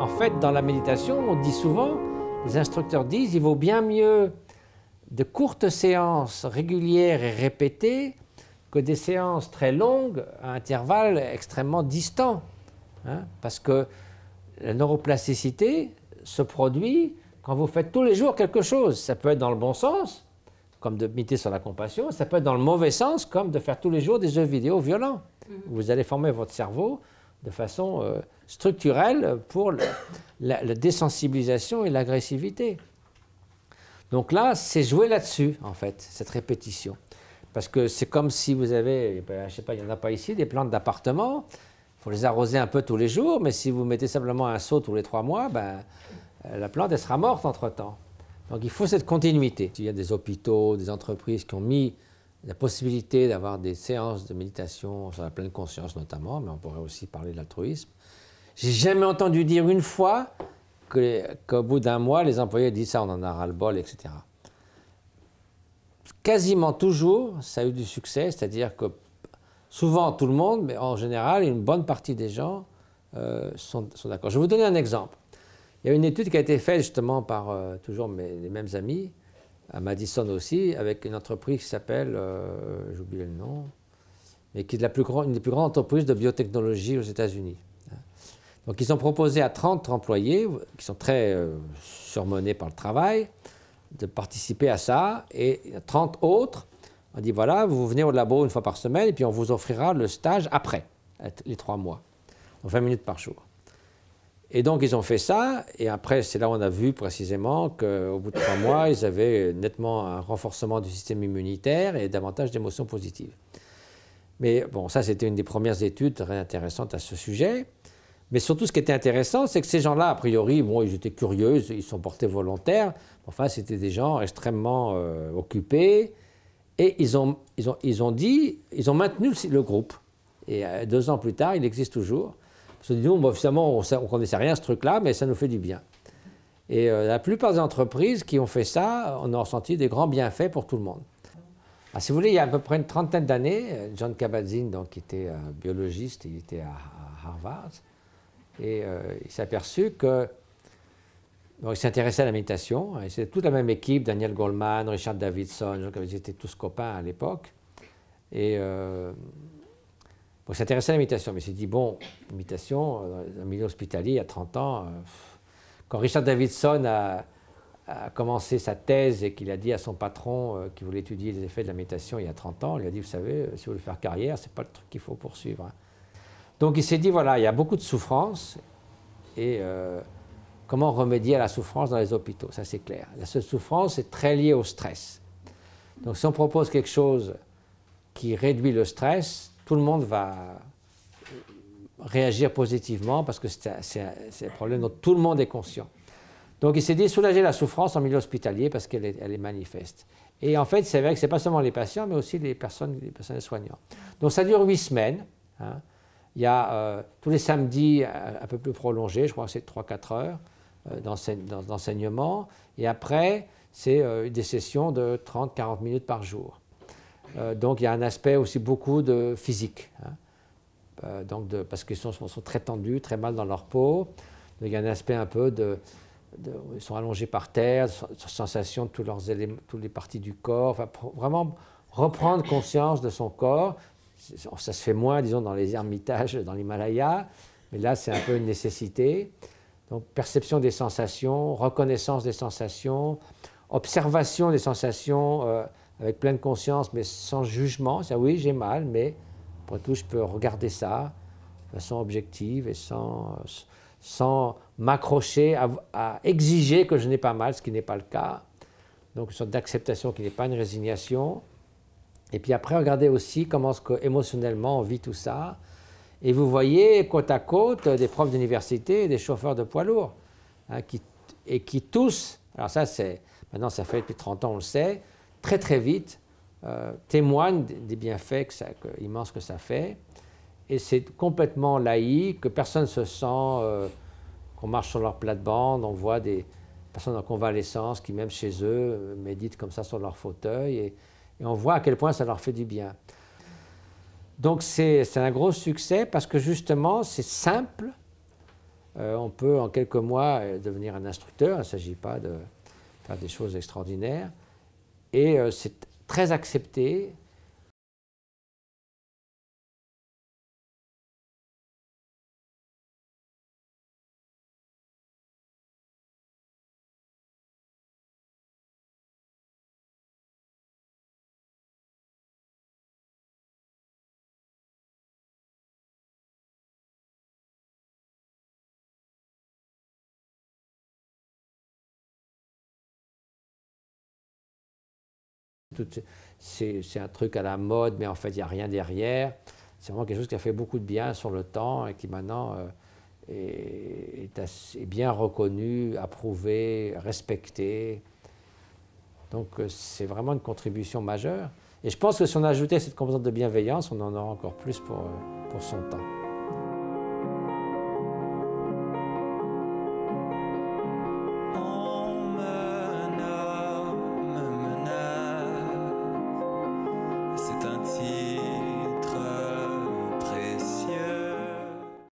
En fait, dans la méditation, on dit souvent, les instructeurs disent, il vaut bien mieux de courtes séances régulières et répétées que des séances très longues à intervalles extrêmement distants. Hein, parce que la neuroplasticité se produit quand vous faites tous les jours quelque chose. Ça peut être dans le bon sens, comme de méditer sur la compassion, ça peut être dans le mauvais sens, comme de faire tous les jours des jeux vidéo violents. Vous allez former votre cerveau de façon structurelle pour la désensibilisation et l'agressivité. Donc là, c'est jouer là-dessus, en fait, cette répétition. Parce que c'est comme si vous avez, je ne sais pas, il n'y en a pas ici, des plantes d'appartement. Il faut les arroser un peu tous les jours, mais si vous mettez simplement un seau tous les 3 mois, ben, la plante, elle sera morte entre-temps. Donc il faut cette continuité. Il y a des hôpitaux, des entreprises qui ont mis la possibilité d'avoir des séances de méditation sur la pleine conscience notamment, mais on pourrait aussi parler de l'altruisme. J'ai jamais entendu dire une fois qu'au bout d'un mois, les employés disent ça, on en a ras-le-bol, etc. Quasiment toujours, ça a eu du succès, c'est-à-dire que souvent tout le monde, mais en général, une bonne partie des gens sont d'accord. Je vais vous donner un exemple. Il y a une étude qui a été faite justement par toujours les mêmes amis, à Madison aussi, avec une entreprise qui s'appelle, j'ai oublié le nom, mais qui est une des plus grandes entreprises de biotechnologie aux États-Unis. Donc ils ont proposé à 30 employés, qui sont très surmenés par le travail, de participer à ça, et 30 autres, on dit voilà, vous venez au labo une fois par semaine, et puis on vous offrira le stage après, les 3 mois, donc 20 minutes par jour. Et donc ils ont fait ça, et après c'est là où on a vu précisément qu'au bout de 3 mois, ils avaient nettement un renforcement du système immunitaire et davantage d'émotions positives. Mais bon, ça c'était une des premières études très intéressantes à ce sujet. Mais surtout, ce qui était intéressant, c'est que ces gens-là, a priori, bon, ils étaient curieux, ils sont portés volontaires. Enfin, c'était des gens extrêmement occupés. Et ils ont maintenu le groupe. Et 2 ans plus tard, il existe toujours. Parce que nous, finalement, on ne connaissait rien à ce truc-là, mais ça nous fait du bien. Et la plupart des entreprises qui ont fait ça, on a ressenti des grands bienfaits pour tout le monde. Alors, si vous voulez, il y a à peu près une 30aine d'années, John Kabat-Zinn, donc, qui était un biologiste, il était à Harvard. Et il s'est aperçu que. Donc, il s'intéressait à la méditation. C'était toute la même équipe, Daniel Goleman, Richard Davidson, ils étaient tous copains à l'époque. Et bon, il s'intéressait à la méditation. Mais il s'est dit bon, la méditation, dans le milieu hospitalier, il y a 30 ans, quand Richard Davidson a commencé sa thèse et qu'il a dit à son patron qu'il voulait étudier les effets de la méditation il y a 30 ans, il lui a dit vous savez, si vous voulez faire carrière, ce n'est pas le truc qu'il faut poursuivre. Donc il s'est dit, voilà, il y a beaucoup de souffrance et comment remédier à la souffrance dans les hôpitaux, ça c'est clair. La seule souffrance est très liée au stress. Donc si on propose quelque chose qui réduit le stress, tout le monde va réagir positivement parce que c'est un problème dont tout le monde est conscient. Donc il s'est dit, soulager la souffrance en milieu hospitalier parce qu'elle est manifeste. Et en fait, c'est vrai que ce n'est pas seulement les patients, mais aussi les personnes soignantes. Donc ça dure 8 semaines. Hein. Il y a tous les samedis un peu plus prolongés, je crois que c'est 3-4 heures d'enseignement. Et après, c'est des sessions de 30-40 minutes par jour. Donc il y a un aspect aussi beaucoup de physique. Hein. Parce qu'ils sont très tendus, très mal dans leur peau. Donc il y a un aspect un peu ils sont allongés par terre, sensation de tous leurs éléments, toutes les parties du corps. Enfin, vraiment reprendre conscience de son corps. Ça se fait moins, disons, dans les ermitages, dans l'Himalaya, mais là, c'est un peu une nécessité. Donc, perception des sensations, reconnaissance des sensations, observation des sensations avec pleine conscience, mais sans jugement. C'est oui, j'ai mal, mais après tout, je peux regarder ça de façon objective et sans m'accrocher à exiger que je n'ai pas mal, ce qui n'est pas le cas. Donc, une sorte d'acceptation qui n'est pas une résignation. Et puis après, regardez aussi comment émotionnellement on vit tout ça. Et vous voyez côte à côte des profs d'université et des chauffeurs de poids lourds, hein, qui tous, alors ça maintenant ça fait depuis 30 ans, on le sait, très très vite, témoignent des bienfaits immenses que ça fait. Et c'est complètement laïque, que personne ne se sent, qu'on marche sur leur plate-bande, on voit des personnes en convalescence qui, même chez eux, méditent comme ça sur leur fauteuil. Et on voit à quel point ça leur fait du bien. Donc c'est un gros succès parce que justement c'est simple on peut en quelques mois devenir un instructeur. Il ne s'agit pas de faire des choses extraordinaires. Et c'est très accepté. C'est un truc à la mode, mais en fait, il n'y a rien derrière. C'est vraiment quelque chose qui a fait beaucoup de bien sur le temps et qui maintenant est bien reconnu, approuvé, respecté. Donc, c'est vraiment une contribution majeure. Et je pense que si on ajoutait cette composante de bienveillance, on en aura encore plus pour son temps. C'est un tir.